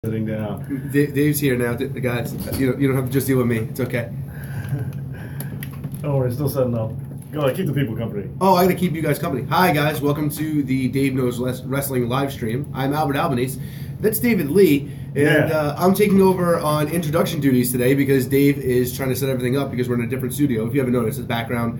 Sitting down. Dave's here now. The guys, you don't have to just deal with me. It's okay. Don't worry, still setting up. Go ahead, keep the people company. Oh, I gotta keep you guys company. Hi guys, welcome to the Dave Knows Wrestling live stream. I'm Albert Albanese. That's David Lee, and I'm taking over on introduction duties today because Dave is trying to set everything up because we're in a different studio. If you haven't noticed, his background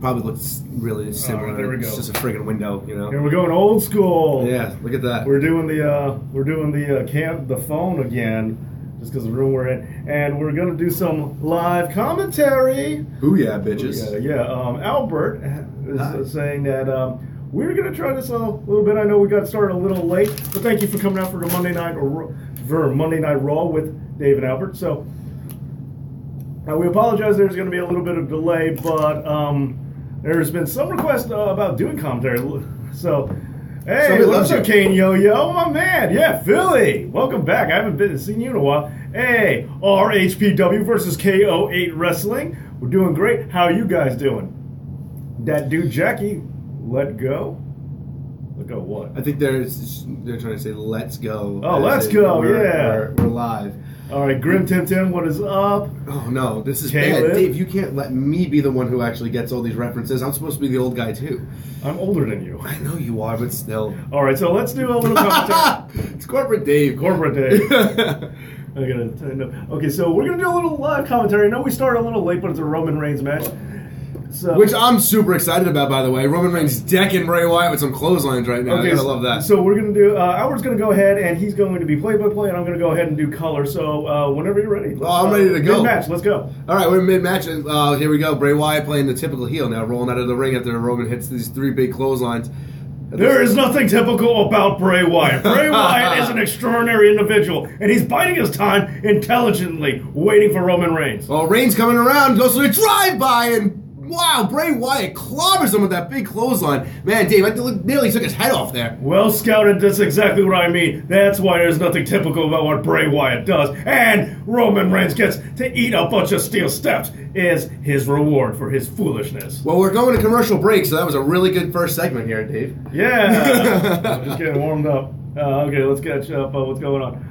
probably looks really similar. There we go. It's just a friggin' window, you know. Here we're going old school. Yeah, look at that. We're doing the phone again, just because of the room we're in, and we're gonna do some live commentary. Booyah, bitches. Yeah. Albert is saying that we're gonna try this a little bit. I know we got started a little late, but thank you for coming out for the Monday Night Raw with Dave and Albert. So we apologize. There's going to be a little bit of delay, but there's been some requests about doing commentary. So, hey, what's up, Kane Yo-Yo, my man? Yeah, Philly, welcome back. I haven't seen you in a while. Hey, RHPW versus KO8 Wrestling. We're doing great. How are you guys doing? That dude Jackie, let go. Let go what? I think they're trying to say let's go. Oh, let's go, yeah. We're live. All right, Grim Tim, what is up? Oh, no, this is Caleb. bad. Dave, you can't let me be the one who actually gets all these references. I'm supposed to be the old guy, too. I'm older than you. I know you are, but still. All right, so let's do a little commentary. It's Corporate Dave. Corporate Dave. Okay, so we're going to do a little live commentary. I know we started a little late, but it's a Roman Reigns match. So, which I'm super excited about, by the way. Roman Reigns decking Bray Wyatt with some clotheslines right now. Okay, I gotta love that. So we're going to do, Albert's going to go ahead, and he's going to be play-by-play, and I'm going to go ahead and do color. So whenever you're ready. I'm ready to go. Mid-match, let's go. All right, we're mid-match. Here we go. Bray Wyatt playing the typical heel now, rolling out of the ring after Roman hits these three big clotheslines. There is nothing typical about Bray Wyatt. Bray Wyatt is an extraordinary individual, and he's biding his time intelligently, waiting for Roman Reigns. Well, Reigns coming around, goes to a drive-by, and wow, Bray Wyatt clobbers him with that big clothesline. Man, Dave, I nearly took his head off there. Well scouted, that's exactly what I mean. That's why there's nothing typical about what Bray Wyatt does. And Roman Reigns gets to eat a bunch of steel steps is his reward for his foolishness. Well, we're going to commercial break, so that was a really good first segment here, Dave. Yeah. I'm just getting warmed up. Okay, let's catch up. What's going on?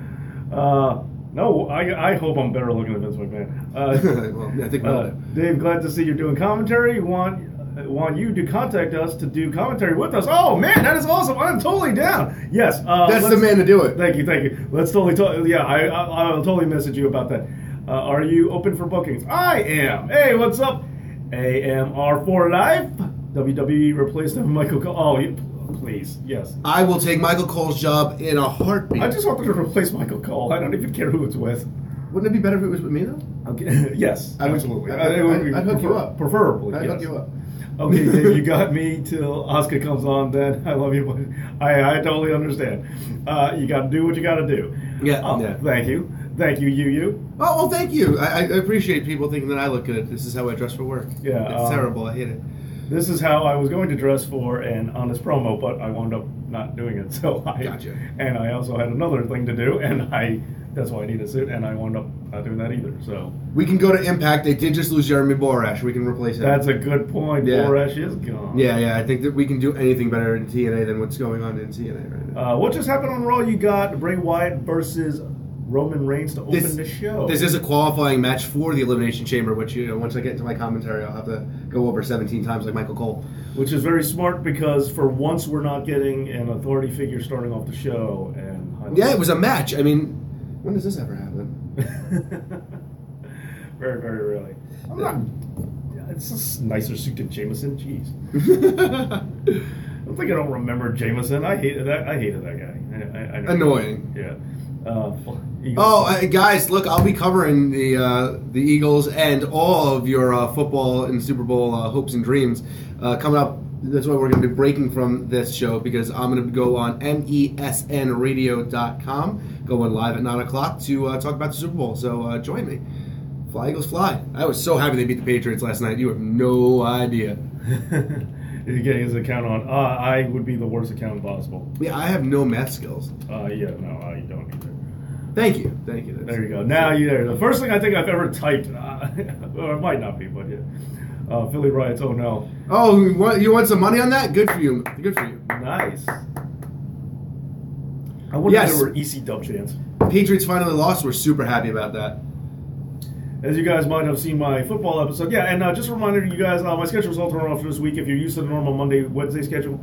No, I hope I'm better looking than Vince McMahon. Well, I think Dave, glad to see you're doing commentary. Want you to contact us to do commentary with us. Oh man, that is awesome! I'm totally down. Yes, that's the man to do it. Thank you. Let's totally talk. Yeah, I'll totally message you about that. Are you open for bookings? I am. Hey, what's up? AMR for life. WWE replaced Michael Cole. Oh, please, yes. I will take Michael Cole's job in a heartbeat. I just want them to replace Michael Cole. I don't even care who it's with. Wouldn't it be better if it was with me, though? Okay. Yes, absolutely. I'd hook you up. Preferably, I'd hook you up. Okay, Dave, you got me till Asuka comes on, then I love you. But I totally understand. You got to do what you got to do. Yeah. Thank you. Thank you, you. Oh, well, thank you. I appreciate people thinking that I look good. This is how I dress for work. Yeah. It's terrible. I hate it. This is how I was going to dress for an honest promo, but I wound up not doing it. So Gotcha. And I also had another thing to do, and that's why I need a suit, and I wound up not doing that either. So we can go to Impact. They did just lose Jeremy Borash. We can replace him. That's a good point. Yeah. Borash is gone. Yeah. I think that we can do anything better in TNA than what's going on in TNA right now. What just happened on Raw? You got Bray Wyatt versus Roman Reigns to open the show. This is a qualifying match for the Elimination Chamber, which, once I get into my commentary, I'll have to go over 17 times like Michael Cole. Which is very smart because for once we're not getting an authority figure starting off the show. Yeah, it was a match. I mean, when does this ever happen? Very, very rarely. It's a nicer suit than Jameson. Jeez. I don't think I don't remember Jameson. I hated that guy. I Annoying. Yeah. Guys, look, I'll be covering the Eagles and all of your football and Super Bowl hopes and dreams coming up. That's why we're going to be breaking from this show because I'm going to go on nesnradio.com, going live at 9 o'clock to talk about the Super Bowl. So join me. Fly, Eagles, fly. I was so happy they beat the Patriots last night. You have no idea. You're getting his account on. I would be the worst accountant possible. Yeah, I have no math skills. You don't either. Thank you. There you go. Now you're there. The first thing I think I've ever typed, or it might not be, but yeah. Philly Riots, oh no. Oh, you want some money on that? Good for you. Nice. I wonder Yes. if there were EC dub chants. Patriots finally lost. We're super happy about that. As you guys might have seen my football episode. Yeah, and just a reminder to you guys, my schedule's all turned off for this week. If you're used to the normal Monday, Wednesday schedule,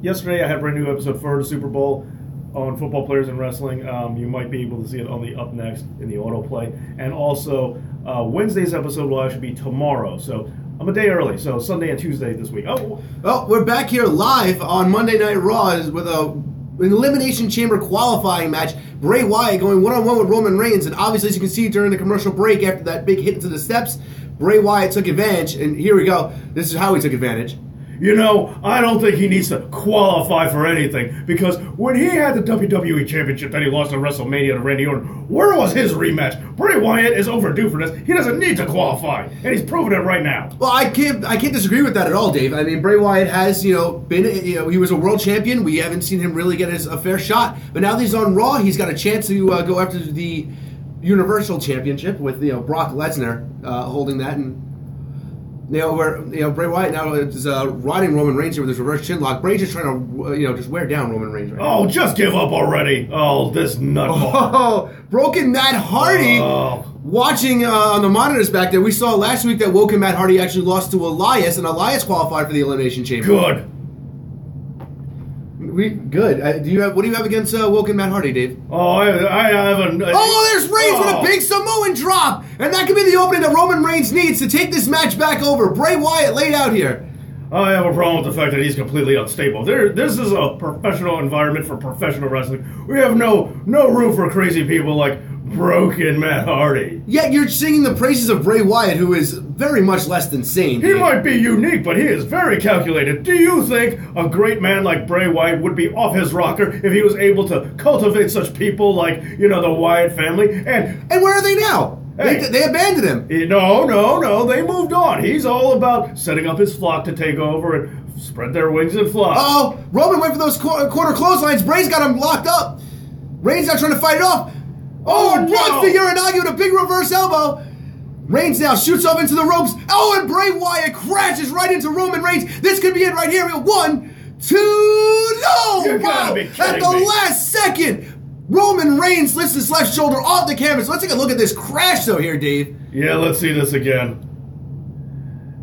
yesterday I had a brand new episode for the Super Bowl on football players in wrestling. You might be able to see it on the Up Next in the autoplay. And also, Wednesday's episode will actually be tomorrow. So I'm a day early, so Sunday and Tuesday this week. Oh, Well, we're back here live on Monday Night Raw with an Elimination Chamber qualifying match. Bray Wyatt going one-on-one with Roman Reigns, and obviously, as you can see during the commercial break after that big hit into the steps, Bray Wyatt took advantage, and here we go. This is how he took advantage. you know, I don't think he needs to qualify for anything, because when he had the WWE Championship that he lost at WrestleMania to Randy Orton, where was his rematch? Bray Wyatt is overdue for this. He doesn't need to qualify, and he's proven it right now. Well, I can't disagree with that at all, Dave. I mean, Bray Wyatt has, been, he was a world champion. We haven't seen him really get a fair shot, but now that he's on Raw, he's got a chance to go after the Universal Championship with Brock Lesnar holding that, and Bray Wyatt now is riding Roman Reigns here with his reverse chin lock. Bray's just trying to just wear down Roman Reigns right now. Oh, just give up already. Oh, this nutball. Oh, Broken Matt Hardy. Watching on the monitors back there, we saw last week that Woken Matt Hardy actually lost to Elias, and Elias qualified for the Elimination Chamber. Good. Good. What do you have against Woken Matt Hardy, Dave? Oh, I haven't. There's Reigns with a big Samoan drop, and that could be the opening that Roman Reigns needs to take this match back over. Bray Wyatt laid out here. I have a problem with the fact that he's completely unstable. This is a professional environment for professional wrestling. We have no room for crazy people like Broken Matt Hardy. Yet you're singing the praises of Bray Wyatt, who is very much less than sane. He might be unique, but he is very calculated. Do you think a great man like Bray Wyatt would be off his rocker if he was able to cultivate such people like, the Wyatt family? And where are they now? Hey, they abandoned him. No. They moved on. He's all about setting up his flock to take over and spread their wings and fly. Oh, Roman went for those quarter clotheslines. Bray's got him locked up. Reigns not trying to fight it off. Oh, One Figure Uranagi with a big reverse elbow. Reigns now shoots off into the ropes. Oh, and Bray Wyatt crashes right into Roman Reigns. This could be it right here. 1, 2, no! You gotta be kidding At the me. last second, Roman Reigns lifts his left shoulder off the canvas. Let's take a look at this crash, though, here, Dave. Yeah, let's see this again.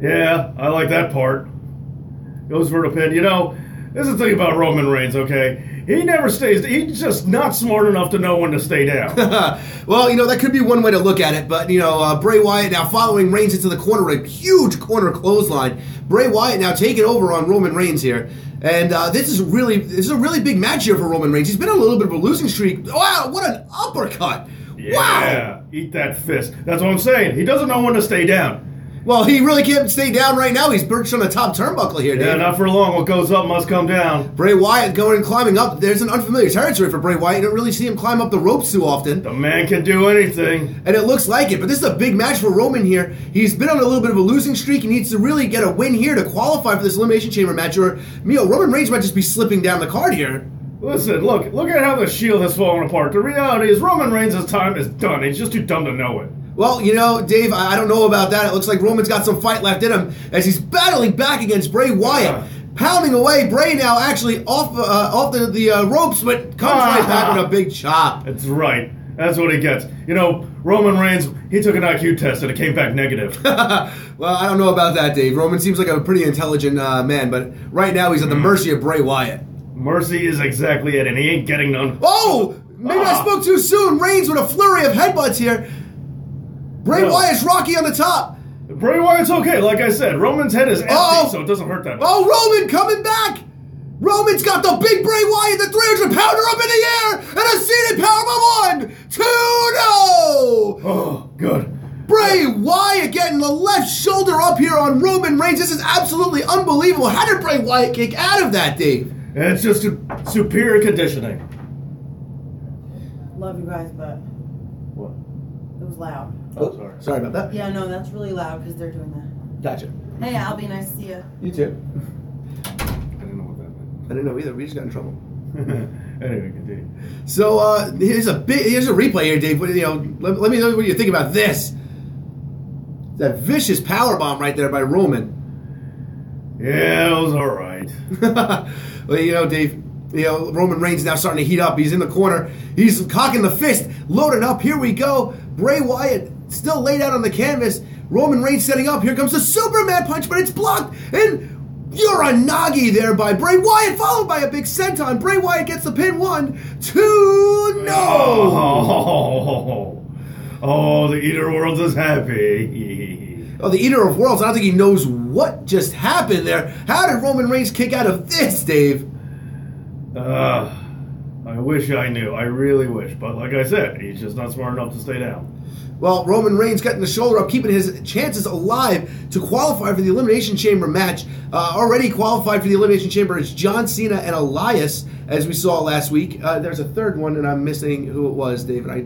Yeah, I like that part. Goes for the pin. This is the thing about Roman Reigns, okay? He never stays. He's just not smart enough to know when to stay down. Well, that could be one way to look at it, but, Bray Wyatt now following Reigns into the corner, a huge corner clothesline. Bray Wyatt now taking over on Roman Reigns here. And this is a really big match here for Roman Reigns. He's been on a little bit of a losing streak. Wow, what an uppercut. Yeah, wow. Eat that fist. That's what I'm saying. He doesn't know when to stay down. Well, he really can't stay down right now. He's perched on the top turnbuckle here, Dave. Yeah, not for long. What goes up must come down. Bray Wyatt going and climbing up. There's an unfamiliar territory for Bray Wyatt. You don't really see him climb up the ropes too often. The man can do anything. And it looks like it, but this is a big match for Roman here. He's been on a little bit of a losing streak. He needs to really get a win here to qualify for this Elimination Chamber match, or Roman Reigns might just be slipping down the card here. Listen, look at how the Shield has fallen apart. The reality is Roman Reigns' time is done. He's just too dumb to know it. Well, Dave, I don't know about that. It looks like Roman's got some fight left in him as he's battling back against Bray Wyatt. Pounding away. Bray now actually off the ropes, but comes right back with a big chop. That's right. That's what he gets. Roman Reigns, he took an IQ test and it came back negative. Well, I don't know about that, Dave. Roman seems like a pretty intelligent man, but right now he's at the mercy of Bray Wyatt. Mercy is exactly it, and he ain't getting none. Oh! Maybe I spoke too soon. Reigns with a flurry of headbutts here. Bray Wyatt's Rocky on the top. Bray Wyatt's okay, like I said. Roman's head is empty, so it doesn't hurt that much. Oh, Roman coming back! Roman's got the big Bray Wyatt, the 300-pounder up in the air, and a seated powerbomb. 1, 2, no! Oh, good. Bray Wyatt getting the left shoulder up here on Roman Reigns. This is absolutely unbelievable. How did Bray Wyatt kick out of that, Dave? It's just superior conditioning. Love you guys, but What? it was loud. Oh, sorry. Sorry about that. Yeah, no, that's really loud because they're doing that. Gotcha. Hey, Albie, nice to see you. You too. I didn't know what that meant. I didn't know either. We just got in trouble. Anyway, continue. So here's a replay here, Dave. Let me know what you think about this. That vicious powerbomb right there by Roman. Yeah, it was all right. Well, Dave, Roman Reigns now starting to heat up. He's in the corner. He's cocking the fist, loading up. Here we go. Bray Wyatt still laid out on the canvas. Roman Reigns setting up. Here comes the Superman punch, but it's blocked. And Uranagi there by Bray Wyatt, followed by a big senton. Bray Wyatt gets the pin. 1, 2, no! Oh, the Eater of Worlds is happy. Oh, the Eater of Worlds. I don't think he knows what just happened there. How did Roman Reigns kick out of this, Dave? I wish I knew. I really wish. But like I said, he's just not smart enough to stay down. Well, Roman Reigns getting the shoulder up, keeping his chances alive to qualify for the Elimination Chamber match. Already qualified for the Elimination Chamber is John Cena and Elias, as we saw last week. There's a third one, and I'm missing who it was, David. I,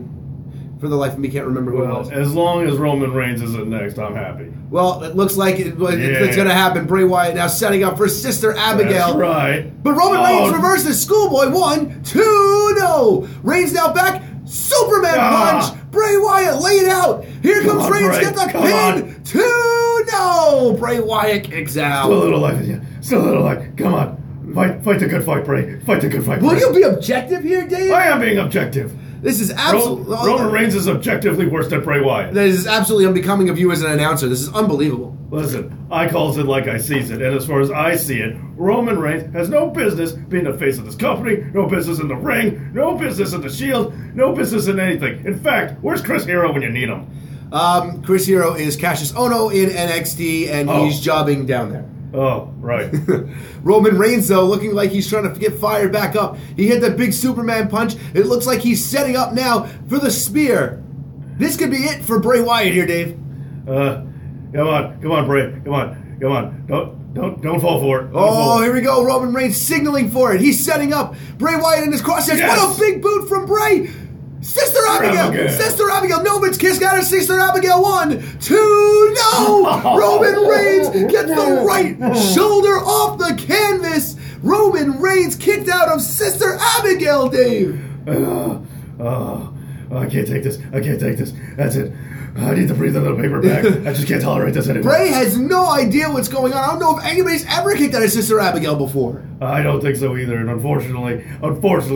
for the life of me, can't remember who it was. As long as Roman Reigns isn't next, I'm happy. Well, it looks like it's going to happen. Bray Wyatt now setting up for Sister Abigail. That's right. But Roman Reigns reverses Schoolboy. 1, 2, no. Reigns now back. Superman punch. Bray Wyatt laid out. Here comes Reigns. Get the pin. 2, no. Bray Wyatt kicks out. Still a little life in you. Still a little life. Come on. Fight the good fight, Bray. Fight the good fight, Bray. Will you be objective here, Dave? I am being objective. This is absolutely... Roman Reigns is objectively worse than Bray Wyatt. This is absolutely unbecoming of you as an announcer. This is unbelievable. Listen, I calls it like I sees it, and as far as I see it, Roman Reigns has no business being the face of this company, no business in the ring, no business in the Shield, no business in anything. In fact, where's Chris Hero when you need him? Chris Hero is Cassius Ohno in NXT, and he's jobbing down there. Oh, right. Roman Reigns, though, looking like he's trying to get fired back up. He hit that big Superman punch. It looks like he's setting up now for the spear. This could be it for Bray Wyatt here, Dave. Come on, Bray. Come on. Don't fall for it. Here we go. Roman Reigns signaling for it. He's setting up. Bray Wyatt in his crosshairs. Yes. What a big boot from Bray. Sister Abigail! Sister Abigail! Noman's kiss out of Sister Abigail. 1, 2, no! Roman Reigns gets the right shoulder off the canvas. Roman Reigns kicked out of Sister Abigail, Dave. I can't take this. That's it. I need to breathe a little paper back. I just can't tolerate this anymore. Bray has no idea what's going on. I don't know if anybody's ever kicked out of Sister Abigail before. I don't think so either, and unfortunately,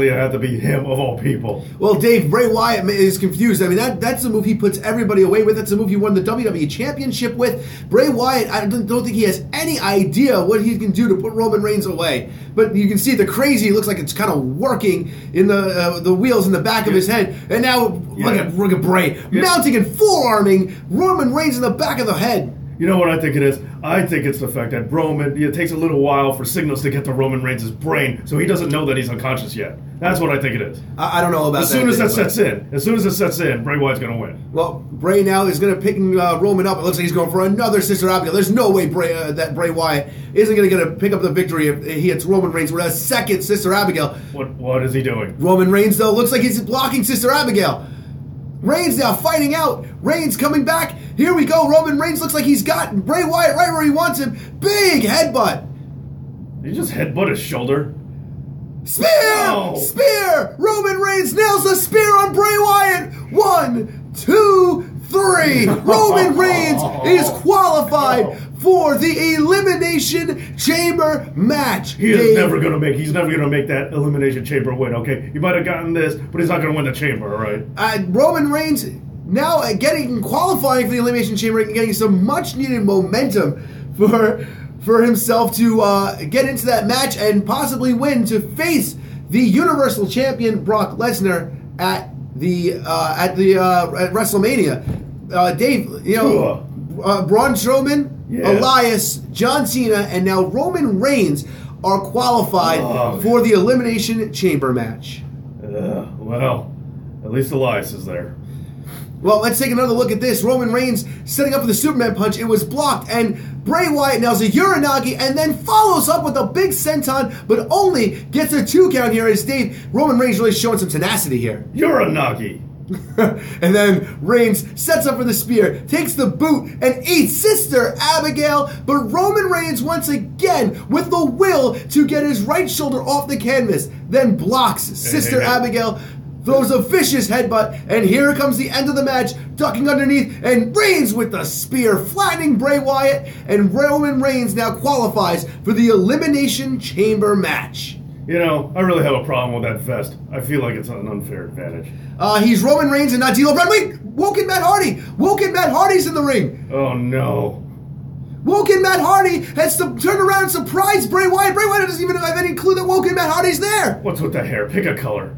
it had to be him of all people. Well, Dave, Bray Wyatt is confused. I mean, that's the move he puts everybody away with. That's the move he won the WWE Championship with. Bray Wyatt, I don't think he has any idea what he can do to put Roman Reigns away. But you can see the crazy looks like it's kind of working in the wheels in the back of his head. And now, look at Bray mounting and forearming Roman Reigns in the back of the head. You know what I think it is? I think it's the fact that Roman, it takes a little while for signals to get to Roman Reigns' brain, so he doesn't know that he's unconscious yet. That's what I think it is. I don't know about that. As soon as it sets in, Bray Wyatt's going to win. Well, Bray now is going to pick Roman up. It looks like he's going for another Sister Abigail. There's no way that Bray Wyatt isn't going to pick up the victory if he hits Roman Reigns with a second Sister Abigail. What is he doing? Roman Reigns, though, looks like he's blocking Sister Abigail. Reigns now fighting out. Reigns coming back. Here we go. Roman Reigns looks like he's got Bray Wyatt right where he wants him. Big headbutt. Did he just headbutt his shoulder? Spear! No. Spear! Roman Reigns nails the spear on Bray Wyatt. 1, 2, 3. Roman Reigns is qualified for the Elimination Chamber match. He's never gonna make that Elimination Chamber win, okay? He might have gotten this, but he's not gonna win the chamber, all right? Roman Reigns now qualifying for the Elimination Chamber and getting some much needed momentum for himself to get into that match and possibly win to face the Universal Champion Brock Lesnar at WrestleMania. Dave, Braun Strowman, Elias, John Cena, and now Roman Reigns are qualified for the Elimination Chamber match. Well, at least Elias is there. Well, let's take another look at this. Roman Reigns setting up for the Superman punch. It was blocked, and Bray Wyatt nails a Uranagi and then follows up with a big senton, but only gets a 2 count here as Roman Reigns really showing some tenacity here. Uranagi! And then Reigns sets up for the spear, takes the boot, and eats Sister Abigail. But Roman Reigns once again with the will to get his right shoulder off the canvas, then blocks Sister Abigail, throws a vicious headbutt, and here comes the end of the match, ducking underneath, and Reigns with the spear, flattening Bray Wyatt, and Roman Reigns now qualifies for the Elimination Chamber match. You know, I really have a problem with that vest. I feel like it's an unfair advantage. He's Roman Reigns and not D'Lo Brown. Wait, Woken Matt Hardy. Woken Matt Hardy's in the ring. Oh, no. Woken Matt Hardy has to turn around and surprise Bray Wyatt. Bray Wyatt doesn't even have any clue that Woken Matt Hardy's there. What's with the hair? Pick a color.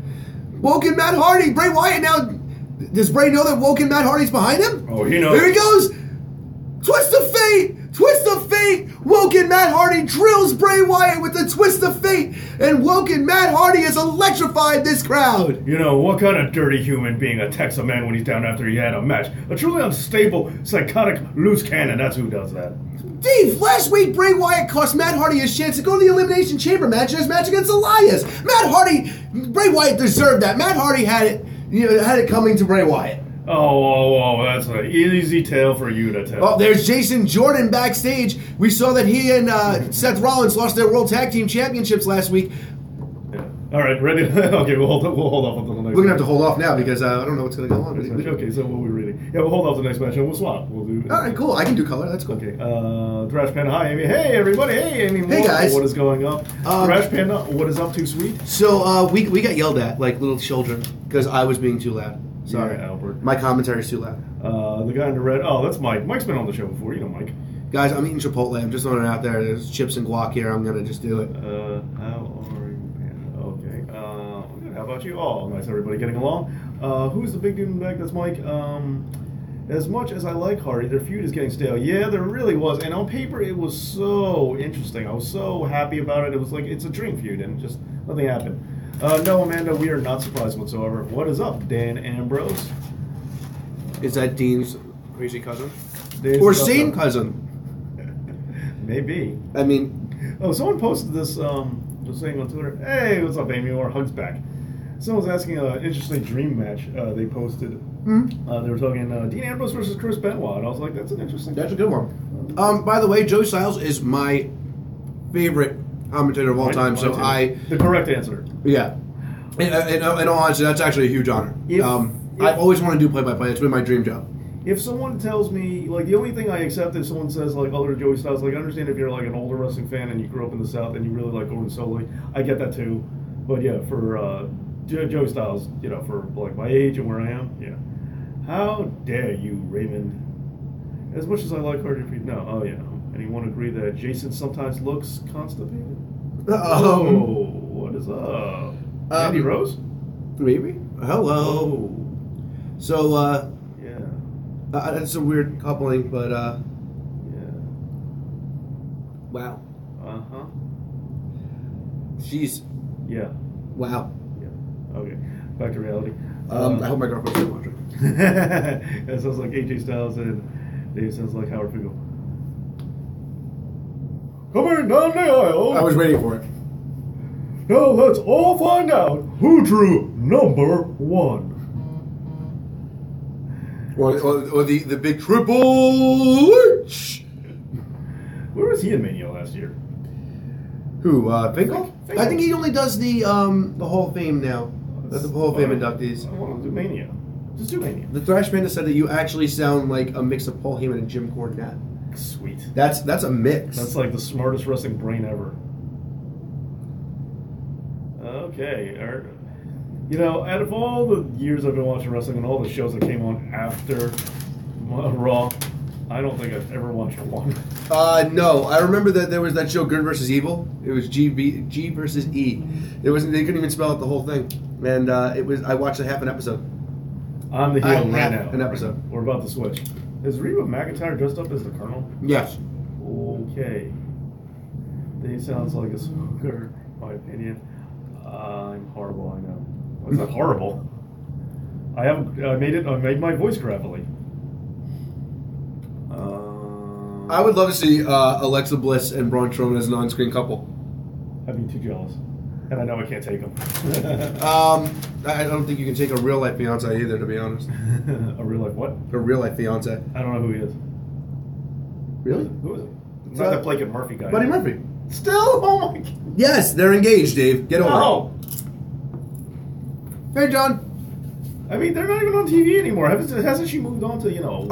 Woken Matt Hardy. Bray Wyatt now. Does Bray know that Woken Matt Hardy's behind him? Oh, he knows. Here he goes. Twist of fate. Twist of fate. Woken Matt Hardy drills Bray Wyatt with the twist of fate. And Woken Matt Hardy has electrified this crowd. You know, what kind of dirty human being attacks a man when he's down after he had a match? A truly unstable, psychotic, loose cannon. That's who does that. Dave, last week Bray Wyatt cost Matt Hardy his chance to go to the Elimination Chamber match in his match against Elias. Bray Wyatt deserved that. Matt Hardy had it coming to Bray Wyatt. Oh, that's an easy tale for you to tell. Oh, there's Jason Jordan backstage. We saw that he and Seth Rollins lost their World Tag Team Championships last week. Yeah. All right, ready? Okay, we'll hold off until the next. We're gonna have to hold off now because I don't know what's gonna go on. Okay, so what are we reading? Yeah, we'll hold off the next match and we'll swap. We'll do. All right, cool. I can do color. That's cool. Okay. Thrash Panda, hi Amy. Hey everybody. Hey Amy. Hey guys. What is going up? Thrash Panda, what is up to, sweet? So we got yelled at like little children because I was being too loud. Sorry, yeah, Albert. My commentary's too loud. The guy in the red. Oh, that's Mike. Mike's been on the show before. You know Mike. Guys, I'm eating Chipotle. I'm just throwing it out there. There's chips and guac here. I'm gonna just do it. How are you, Panda? Okay. Good. How about you? Oh, nice. Everybody getting along. Who's the big dude in the back? That's Mike. As much as I like Hardy, their feud is getting stale. Yeah, there really was. And on paper, it was so interesting. I was so happy about it. It was like it's a dream feud, and just nothing happened. No, Amanda, we are not surprised whatsoever. What is up, Dan Ambrose? Is that Dean's crazy cousin? Dave's Or sane cousin? Maybe. I mean... Oh, someone posted this, just saying on Twitter, hey, what's up, Amy? Or Hugs back. Someone was asking an interesting dream match they posted. Mm-hmm. They were talking Dean Ambrose versus Chris Benoit, and I was like, that's an interesting That's a good one. By the way, Joey Styles is my favorite commentator of all time, so The correct answer. Yeah. In all honesty, that's actually a huge honor. I've always wanted to do play-by-play. It's been my dream job. If someone tells me, like, the only thing I accept if someone says, like, other Joey Styles, like, I understand if you're, like, an older wrestling fan and you grew up in the South and you really like Gordon Solie, I get that too. But, yeah, for Joey Styles, you know, for, like, my age and where I am, yeah. How dare you, Raymond? As much as I like Hardy, no, oh, yeah. Anyone agree that Jason sometimes looks constipated? What is up? Andy Rose? Maybe. Hello. Oh. So, Yeah. that's a weird coupling, but, Yeah. wow. Uh-huh. Jeez. Yeah. Wow. Yeah. Okay. Back to reality. I hope my girlfriend's still watching. That sounds like AJ Styles and Dave sounds like Howard Finkel. Coming down the aisle. I was waiting for it. Now let's all find out who drew number one. Or the big Triple H. Where was he in Mania last year? Who? Finkel? Finkel. I think he only does the Hall of Fame now. The Hall of Fame inductees. I want to do Mania. Just do Mania. The Thrash Panda said that you actually sound like a mix of Paul Heyman and Jim Cornette. Sweet. That's a mix. That's like the smartest wrestling brain ever. Okay. You know, out of all the years I've been watching wrestling and all the shows that came on after Raw, I don't think I've ever watched one. No. I remember that there was that show Good versus Evil. It was G versus E. They couldn't even spell out the whole thing. And I watched a half an episode. I'm the heel right now. An episode. We're about to switch. Is Reba McEntire dressed up as the Colonel? Yes. Okay. He sounds like a smoker, in my opinion. I'm horrible, I know. Well, it's not horrible. I made my voice gravelly. I would love to see Alexa Bliss and Braun Strowman as an on-screen couple. I'd be too jealous. And I know I can't take them. I don't think you can take a real-life fiance either, to be honest. A real life what? A real-life fiance. I don't know who he is. Really? Who is it? It's not that Blake and Murphy guy. Buddy Murphy. Still? Oh my God. Yes, they're engaged, Dave. Get over No. it. Hey, John. I mean, they're not even on TV anymore. Hasn't she moved on to, you know...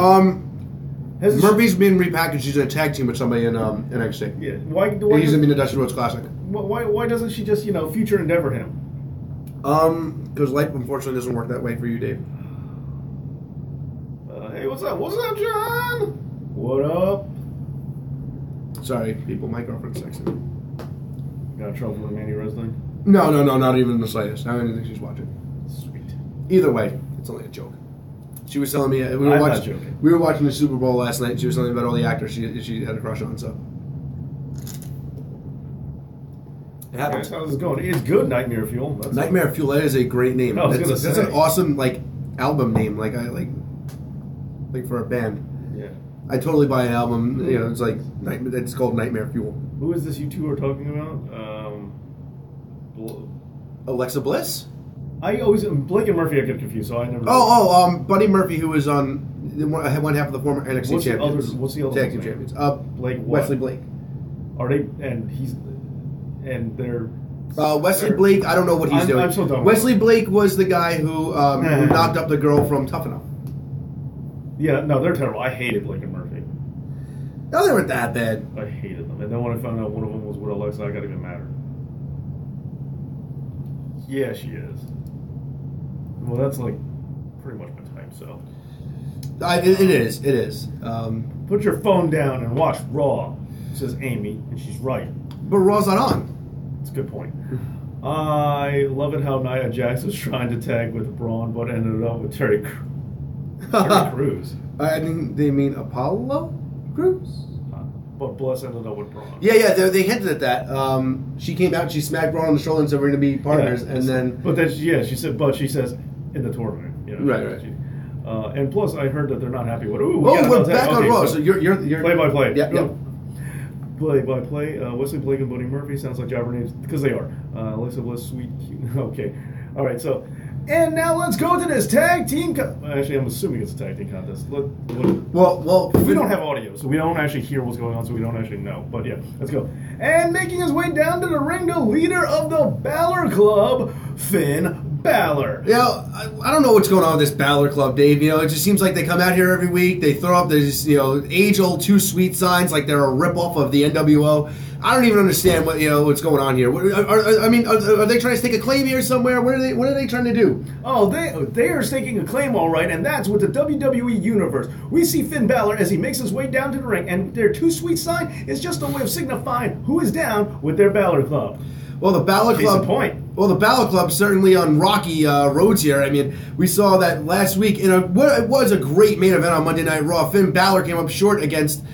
Murphy's been repackaged. He's in a tag team with somebody in NXT. Yeah. Why he's going to be in the Dusty Rhodes Classic. Why doesn't she just future endeavor him? Because life unfortunately doesn't work that way for you, Dave. Hey, what's up? What's up, John? What up? Sorry, people. My girlfriend's texting. Got in trouble with Mandy Wrestling? No, not even the slightest. I don't even think she's watching. Sweet. Either way, it's only a joke. She was telling me we were watching the Super Bowl last night. And she was telling me about all the actors she had a crush on. So it happens. How's it going? It's good. Nightmare Fuel. Nightmare Fuel. That is a great name. That's an awesome album name. Like for a band. Yeah. I totally buy an album. It's like it's called Nightmare Fuel. Who is this you two are talking about? Alexa Bliss? Blake and Murphy I get confused, so I never... Buddy Murphy, who was on one half of the former NXT champions. What's the other tag team champions? Blake what? Wesley Blake. Are they... they're... Wesley Blake, I don't know what he's doing. I'm so dumb. Wesley Blake was the guy who knocked up the girl from Tough Enough. Yeah, no, they're terrible. I hated Blake and Murphy. No, they weren't that bad. I hated them. And then when I found out one of them was with Alexa, I got even madder. Yeah, she is. Well, that's pretty much my type, so. It is. Put your phone down and watch Raw, says Amy, and she's right. But Raw's not on. That's a good point. I love it how Nia Jax was trying to tag with Braun, but ended up with Terry Crews. I think they mean Apollo Crews? But Bliss ended up with Braun. Yeah, they hinted at that. She came out, she smacked Braun on the shoulder and said we're going to be partners, and then... But then, she says in the tournament. Right. And plus, I heard that they're not happy with... we're back on Raw, so you're... Play-by-play. Yeah. Play-by-play. Wesley Blake and Buddy Murphy sounds like jobber names, because they are. Alexa Bliss, sweet, cute. Okay. All right, so... And now let's go to this tag team... Actually, I'm assuming it's a tag team contest. Well... We don't have audio, so we don't actually hear what's going on, so we don't actually know. But yeah, let's go. And making his way down to the ring, the leader of the Balor Club, Finn Balor. I don't know what's going on with this Balor Club, Dave. It just seems like they come out here every week. They throw up these, age-old too sweet signs like they're a ripoff of the NWO. I don't even understand what's going on here. Are they trying to stake a claim here somewhere? What are they trying to do? Oh, they are staking a claim, all right, and that's with the WWE Universe. We see Finn Balor as he makes his way down to the ring, and their too sweet sign is just a way of signifying who is down with their Balor Club. Well, the Balor Club. Case in point. Well, the Balor Club certainly on rocky roads here. I mean, we saw that last week in what was a great main event on Monday Night Raw. Finn Balor came up short against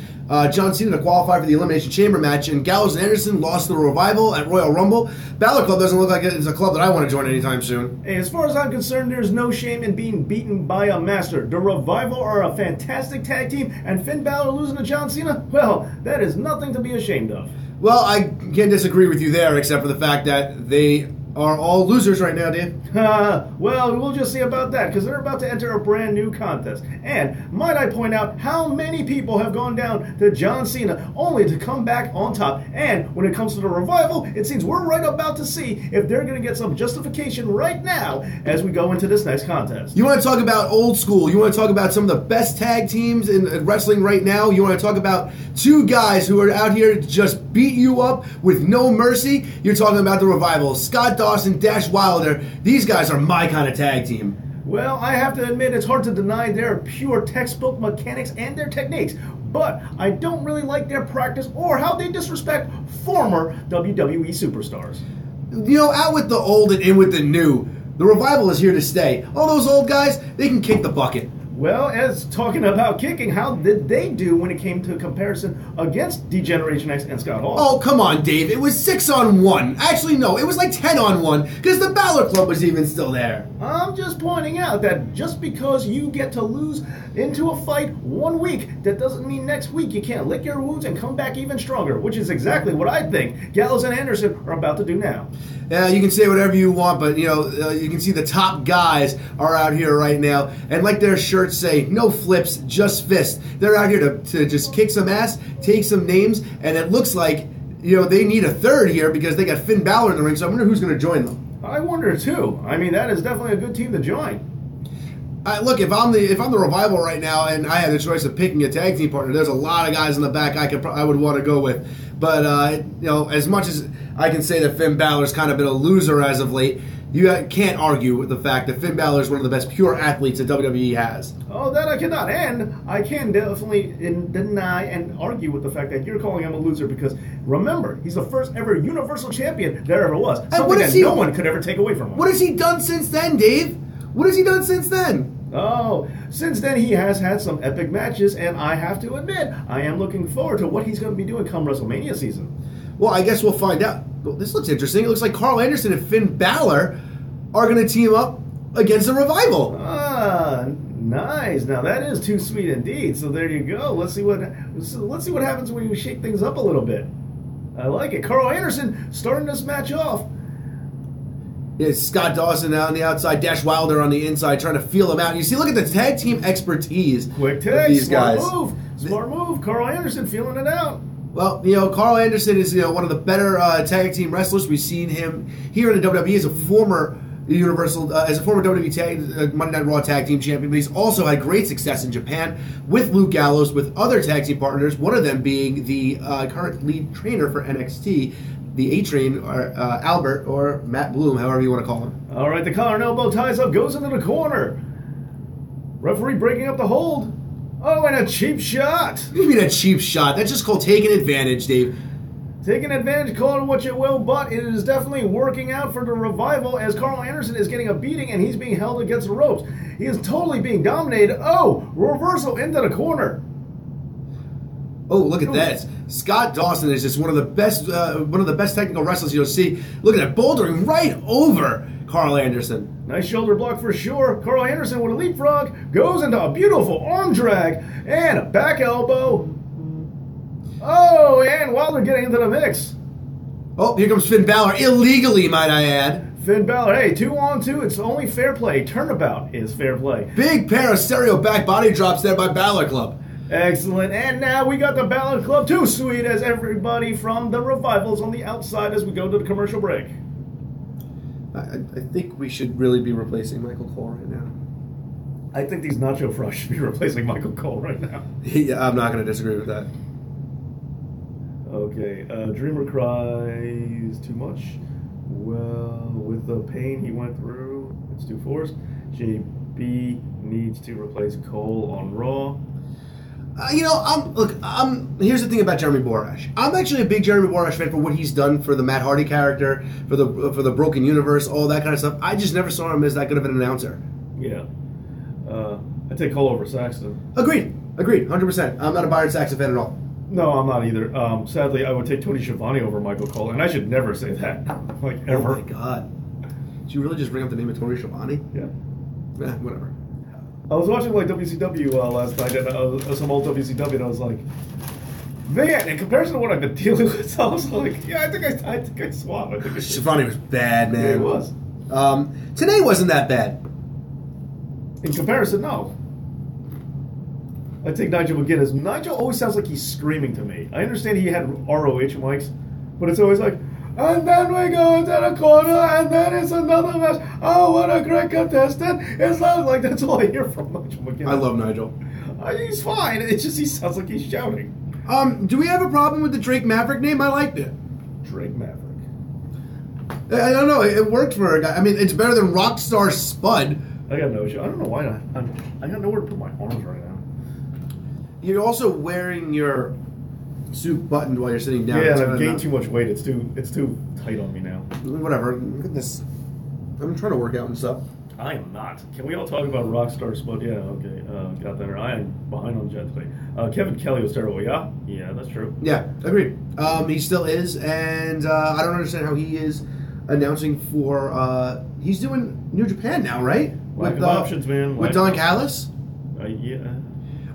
John Cena to qualify for the Elimination Chamber match, and Gallows and Anderson lost the Revival at Royal Rumble. Balor Club doesn't look like it's a club that I want to join anytime soon. Hey, as far as I'm concerned, there's no shame in being beaten by a master. The Revival are a fantastic tag team, and Finn Balor losing to John Cena, well, that is nothing to be ashamed of. Well, I can't disagree with you there, except for the fact that they are all losers right now, Dave. Well, we'll just see about that, because they're about to enter a brand new contest. And might I point out how many people have gone down to John Cena only to come back on top. And when it comes to the Revival, it seems we're right about to see if they're going to get some justification right now as we go into this next contest. You want to talk about old school? You want to talk about some of the best tag teams in wrestling right now? You want to talk about two guys who are out here to just beat you up with no mercy? You're talking about the Revival. Scott Dawson, Dash Wilder. These guys are my kind of tag team. Well, I have to admit, it's hard to deny their pure textbook mechanics and their techniques, but I don't really like their practice or how they disrespect former WWE superstars. Out with the old and in with the new. The Revival is here to stay. All those old guys, they can kick the bucket. Well, as talking about kicking, how did they do when it came to comparison against D-Generation X and Scott Hall? Oh, come on, Dave. It was 6-on-1. Actually, no, it was like 10-on-1, because the Balor Club was even still there. I'm just pointing out that just because you get to lose into a fight 1 week, that doesn't mean next week you can't lick your wounds and come back even stronger, which is exactly what I think Gallows and Anderson are about to do now. Yeah, you can say whatever you want, but, you can see the top guys are out here right now, and like their shirts say, no flips, just fists. They're out here to just kick some ass, take some names, and it looks like, they need a third here because they got Finn Balor in the ring, so I wonder who's going to join them. I wonder, too. I mean, that is definitely a good team to join. Look, if I'm the Revival right now and I had the choice of picking a tag team partner, there's a lot of guys in the back I would want to go with. But as much as I can say that Finn Balor's kind of been a loser as of late, you can't argue with the fact that Finn Balor is one of the best pure athletes that WWE has. Oh, that I cannot. And I can definitely deny and argue with the fact that you're calling him a loser because, remember, he's the first ever Universal Champion there ever was. Something that no one could ever take away from him. What has he done since then, Dave? What has he done since then? Oh, since then he has had some epic matches, and I have to admit, I am looking forward to what he's going to be doing come WrestleMania season. Well, I guess we'll find out. Well, this looks interesting. It looks like Carl Anderson and Finn Balor are going to team up against the Revival. Ah, nice. Now that is too sweet indeed. So there you go. Let's see what happens when you shake things up a little bit. I like it. Carl Anderson starting this match off. Yeah, Scott Dawson out on the outside, Dash Wilder on the inside, trying to feel him out. You see, look at the tag team expertise. Quick tag, these guys. Smart move. Carl Anderson feeling it out. Well, Carl Anderson is one of the better tag team wrestlers. We've seen him here in the WWE as a former WWE Monday Night Raw tag team champion, but he's also had great success in Japan with Luke Gallows, with other tag team partners. One of them being the current lead trainer for NXT. The A-Train, or Albert, or Matt Bloom, however you want to call him. All right, the collar and elbow ties up, goes into the corner. Referee breaking up the hold. Oh, and a cheap shot. What do you mean a cheap shot? That's just called taking advantage, Dave. Taking advantage, call it what you will, but it is definitely working out for the Revival as Carl Anderson is getting a beating and he's being held against the ropes. He is totally being dominated. Oh, reversal into the corner. Oh, look at that. Scott Dawson is just one of the best technical wrestlers you'll see. Look at that, bouldering right over Carl Anderson. Nice shoulder block for sure. Carl Anderson with a leapfrog goes into a beautiful arm drag and a back elbow. Oh, and Wilder getting into the mix. Oh, here comes Finn Balor, illegally, might I add. Finn Balor, hey, 2-on-2, it's only fair play. Turnabout is fair play. Big pair of stereo back body drops there by Balor Club. Excellent. And now we got the Balor Club, too sweet as everybody from the Revivals on the outside as we go to the commercial break. I think we should really be replacing Michael Cole right now. I think these Nacho Frost should be replacing Michael Cole right now. Yeah, I'm not going to disagree with that. Okay, Dreamer cries too much. Well, with the pain he went through, it's too forced. JB needs to replace Cole on Raw. Here's the thing about Jeremy Borash. I'm actually a big Jeremy Borash fan for what he's done for the Matt Hardy character, for the Broken Universe, all that kind of stuff. I just never saw him as that good of an announcer. Yeah. I take Cole over Saxton. Agreed, 100%. I'm not a Byron Saxton fan at all. No, I'm not either. Sadly, I would take Tony Schiavone over Michael Cole, and I should never say that, like, ever. Oh, my God. Did you really just bring up the name of Tony Schiavone? Yeah. Whatever. I was watching, like, WCW last night, and some old WCW, and I was like, man, in comparison to what I've been dealing with, I was like, yeah, I think I swapped. Schiavone was bad, man. Yeah, it was. Today wasn't that bad. In comparison, no. I take Nigel McGuinness. Nigel always sounds like he's screaming to me. I understand he had ROH mics, but it's always like, and then we go into the corner, and then it's another match. Oh, what a great contestant. It sounds like that's all I hear from Nigel McGuinness. I love Nigel. He's fine. It's just he sounds like he's shouting. Do we have a problem with the Drake Maverick name? I liked it. Drake Maverick. I don't know. It worked for a guy. I mean, it's better than Rockstar Spud. I got no issue. I don't know why I got nowhere to put my arms right now. You're also wearing your suit buttoned while you're sitting down. Yeah, and I've gained too much weight. It's too tight on me now. Whatever. Look at this. I'm trying to work out and stuff. I am not. Can we all talk about Rockstar Spud? Yeah, okay. Got that. I am behind on Jet today. Kevin Kelly was terrible. Yeah? Yeah, that's true. Yeah, agreed. He still is, and I don't understand how he is announcing for... he's doing New Japan now, right? Lack of options, man. With Don Callis? Yeah.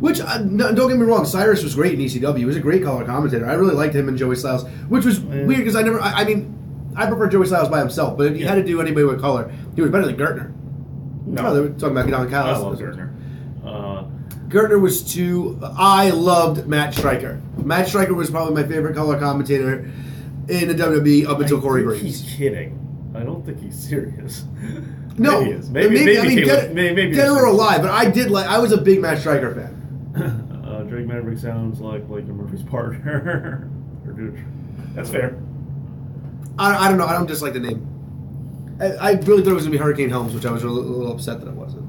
Which, don't get me wrong, Cyrus was great in ECW. He was a great color commentator. I really liked him and Joey Styles, which was weird because I prefer Joey Styles by himself, but if you had to do anybody with color, he was better than Gertner. No. They were talking about Don Callis. I love Gertner. Gertner was too... I loved Matt Stryker. Matt Stryker was probably my favorite color commentator in the WWE up until Corey Graves. He's kidding. I don't think he's serious. No, maybe he is. Maybe I mean, maybe dead or alive. But I was a big Matt Striker fan. Drake Maverick sounds like Blake Murphy's partner. Or dude, that's fair. I don't know. I don't dislike the name. I really thought it was gonna be Hurricane Helms, which I was a little upset that it wasn't.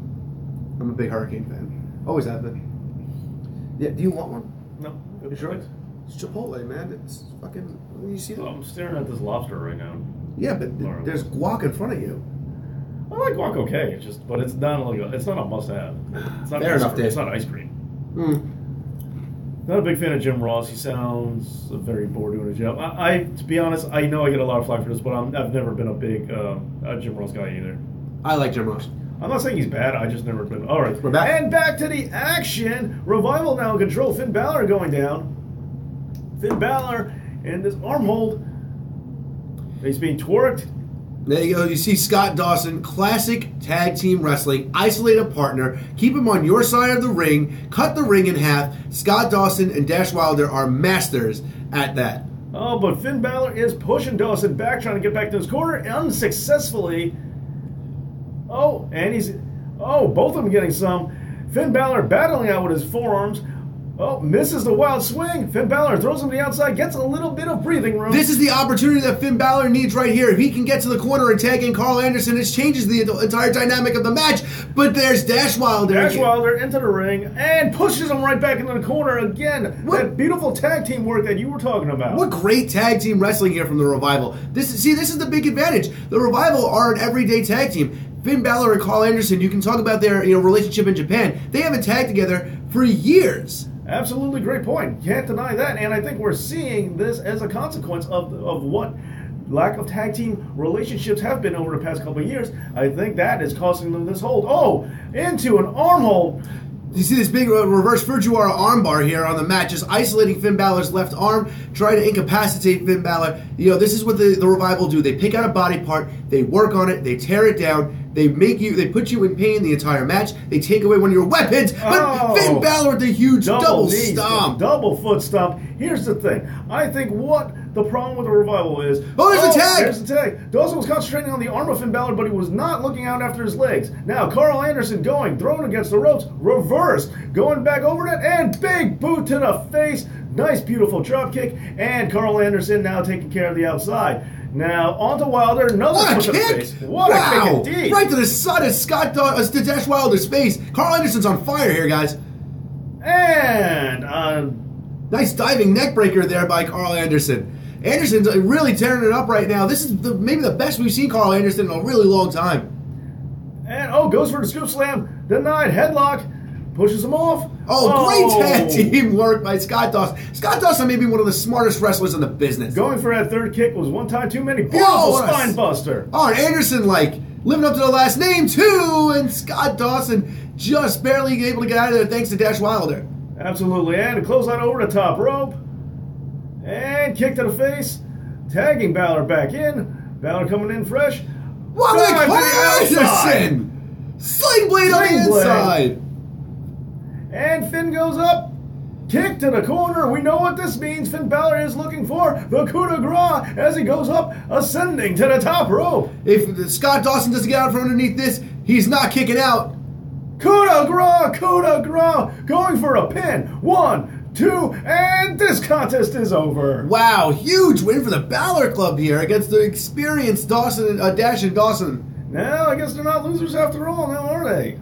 I'm a big Hurricane fan. Always have been. Yeah. Do you want one? No. You sure? It's Chipotle, man. It's fucking. You see that? I'm staring at this lobster right now. Yeah, but there's guac in front of you. I like guac, okay. But it's not it's not a must-have. It's not Fair enough, Dave. It's not ice cream. Not a big fan of Jim Ross. He sounds very bored doing his job. To be honest, I know I get a lot of flack for this, but I've never been a big Jim Ross guy either. I like Jim Ross. I'm not saying he's bad. I just never been. All right, we're back. And back to the action. Revival now in control. Finn Balor going down. Finn Balor and this arm hold. He's being twerked. There you go. You see Scott Dawson, classic tag team wrestling, isolate a partner, keep him on your side of the ring, cut the ring in half. Scott Dawson and Dash Wilder are masters at that. Oh, but Finn Balor is pushing Dawson back, trying to get back to his corner unsuccessfully. Oh, and both of them getting some. Finn Balor battling out with his forearms. Oh, misses the wild swing. Finn Balor throws him to the outside, gets a little bit of breathing room. This is the opportunity that Finn Balor needs right here. If he can get to the corner and tag in Carl Anderson, it changes the entire dynamic of the match. But there's Dash Wilder. Dash Wilder into the ring and pushes him right back into the corner again. That beautiful tag team work that you were talking about. What great tag team wrestling here from the Revival. This is the big advantage. The Revival are an everyday tag team. Finn Balor and Carl Anderson, you can talk about their relationship in Japan. They haven't tagged together for years. Absolutely great point. Can't deny that. And I think we're seeing this as a consequence of what lack of tag team relationships have been over the past couple of years. I think that is causing them this hold. Oh, into an arm hold. You see this big reverse Fujiwara armbar here on the mat, just isolating Finn Balor's left arm, trying to incapacitate Finn Balor. This is what the Revival do. They pick out a body part, they work on it, they tear it down, they put you in pain the entire match, they take away one of your weapons, but Finn Balor with the huge double stomp. Double foot stomp. Here's the thing. I think what the problem with the Revival is... there's a tag! There's the tag. Dawson was concentrating on the arm of Finn Balor, but he was not looking out after his legs. Now, Carl Anderson thrown against the ropes, reverse, going back over it, and big boot to the face. Nice, beautiful drop kick, and Carl Anderson now taking care of the outside. Now, on to Wilder, another foot to the face. What a kick indeed. Right to the side of to Dash Wilder's face. Carl Anderson's on fire here, guys. And... nice diving neck breaker there by Carl Anderson. Anderson's really tearing it up right now. This is maybe the best we've seen Carl Anderson in a really long time. And, goes for the scoop slam. Denied. Headlock. Pushes him off. Great tag team work by Scott Dawson. Scott Dawson may be one of the smartest wrestlers in the business. Going for that third kick was one time too many. Beautiful spine buster. And Anderson, living up to the last name, too. And Scott Dawson just barely able to get out of there thanks to Dash Wilder. Absolutely. And a clothesline over the top rope. And kick to the face. Tagging Balor back in. Balor coming in fresh. What with Anderson! Sling blade on the inside. And Finn goes up. Kick to the corner. We know what this means. Finn Balor is looking for the coup de grace as he goes up, ascending to the top rope. If Scott Dawson doesn't get out from underneath this, he's not kicking out. Coup de grace, coup de grace. Going for a pin. 1, 2, and this contest is over. Wow, huge win for the Balor Club here against the experienced Dawson, Dash and Dawson. Now, I guess they're not losers after all, now are they?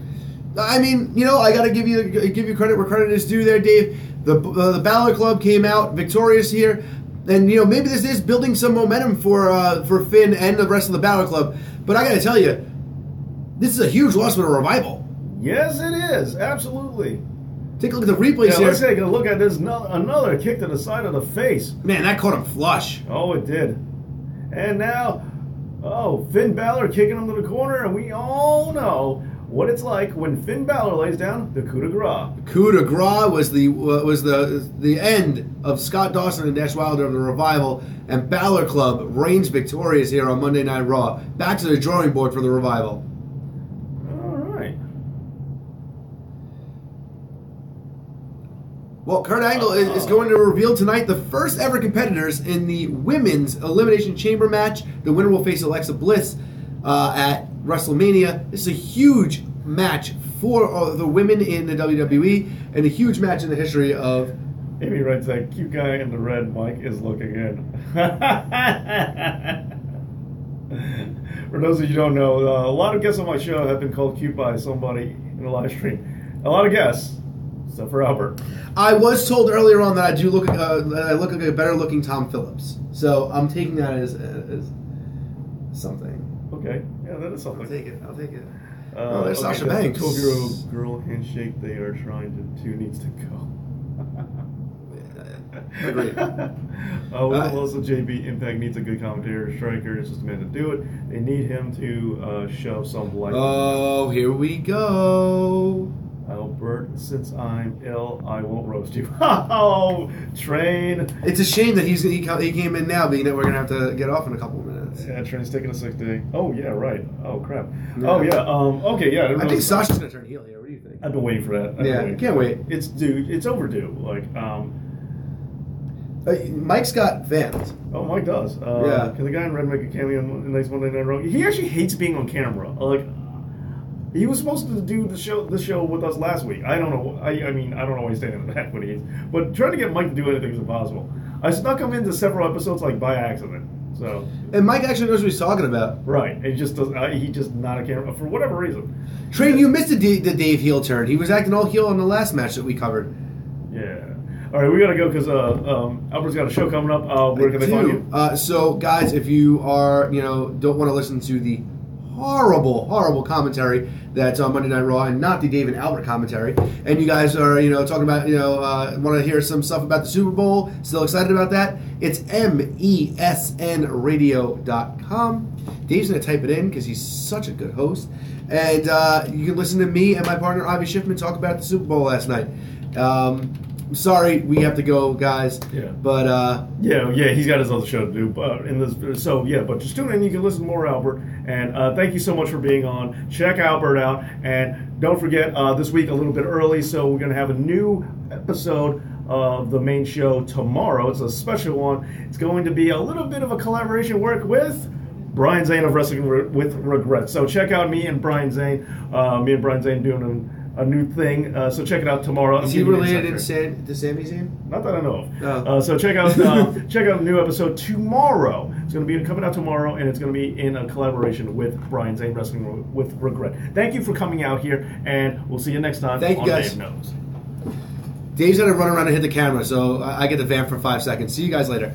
I mean, I got to give you credit where credit is due there, Dave. The Balor Club came out victorious here, and maybe this is building some momentum for Finn and the rest of the Balor Club. But I got to tell you, this is a huge loss for the Revival. Yes, it is. Absolutely. Take a look at the replays here. Let's take a look at this. Another kick to the side of the face. Man, that caught him flush. Oh, it did. And now, Finn Balor kicking him to the corner, and we all know what it's like when Finn Balor lays down the coup de grace. Coup de grace was the end of Scott Dawson and Dash Wilder of the Revival, and Balor Club reigns victorious here on Monday Night Raw. Back to the drawing board for the Revival. All right. Well, Kurt Angle is going to reveal tonight the first ever competitors in the women's Elimination Chamber match. The winner will face Alexa Bliss at WrestleMania. This is a huge match for the women in the WWE and a huge match in the history of... Amy writes that cute guy in the red Mike is looking in. For those of you who don't know, a lot of guests on my show have been called cute by somebody in the live stream. A lot of guests, except for Albert. I was told earlier on that I look like a better looking Tom Phillips. So I'm taking that as something. Okay, yeah, that is something. I'll take it. There's Sasha Banks. 12-year-old girl handshake they are trying to do needs to go. Agreed. Also, JB Impact needs a good commentator. Striker is just a man to do it. They need him to shove some light. Oh, here we go. Albert, since I'm ill, I won't roast you. Oh, train. It's a shame that he came in now, being that we're gonna have to get off in a couple of minutes. Yeah, Train's taking a sick day. Oh yeah, right. Oh crap. Yeah. Oh yeah. Okay, yeah. I think Sasha's gonna turn heel here. What do you think? I've been waiting for that. Can't wait. It's due. It's overdue. Like Mike's got fans. Oh, Mike does. Yeah. Can the guy in red make a cameo in the next Monday Night Raw? He actually hates being on camera. Like, he was supposed to do this show with us last week. I don't know. I mean, I don't know why he's standing in the back when he's. But trying to get Mike to do anything is impossible. I snuck him into several episodes like by accident. So. And Mike actually knows what he's talking about. Right. He just does. He just not a camera for whatever reason. Train, you missed the Dave heel turn. He was acting all heel in the last match that we covered. Yeah. All right, we gotta go because Albert's got a show coming up. Where can they find you? So, guys, if you are, don't want to listen to the horrible commentary that's on Monday Night Raw and not the Dave and Albert commentary, and you guys are, talking about, want to hear some stuff about the Super Bowl, still excited about that, it's mesnradio.com. Dave's going to type it in because he's such a good host. And you can listen to me and my partner, Avi Schiffman, talk about the Super Bowl last night. Sorry, we have to go, guys. Yeah. But yeah, he's got his other show to do. But but just tune in. You can listen to more Albert. And thank you so much for being on. Check Albert out, and don't forget this week a little bit early. So we're gonna have a new episode of the main show tomorrow. It's a special one. It's going to be a little bit of a collaboration work with Brian Zane of Wrestling with Regret. So check out me and Brian Zane. Me and Brian Zane doing a new thing, so check it out tomorrow. Is he related to Sami Zayn? Not that I know of. Oh. So check out the new episode tomorrow. It's going to be coming out tomorrow, and it's going to be in a collaboration with Brian Zane Wrestling with Regret. Thank you for coming out here, and we'll see you next time. Thank you, guys. Dave Knows. Dave's got to run around and hit the camera, so I get the vamp for 5 seconds. See you guys later.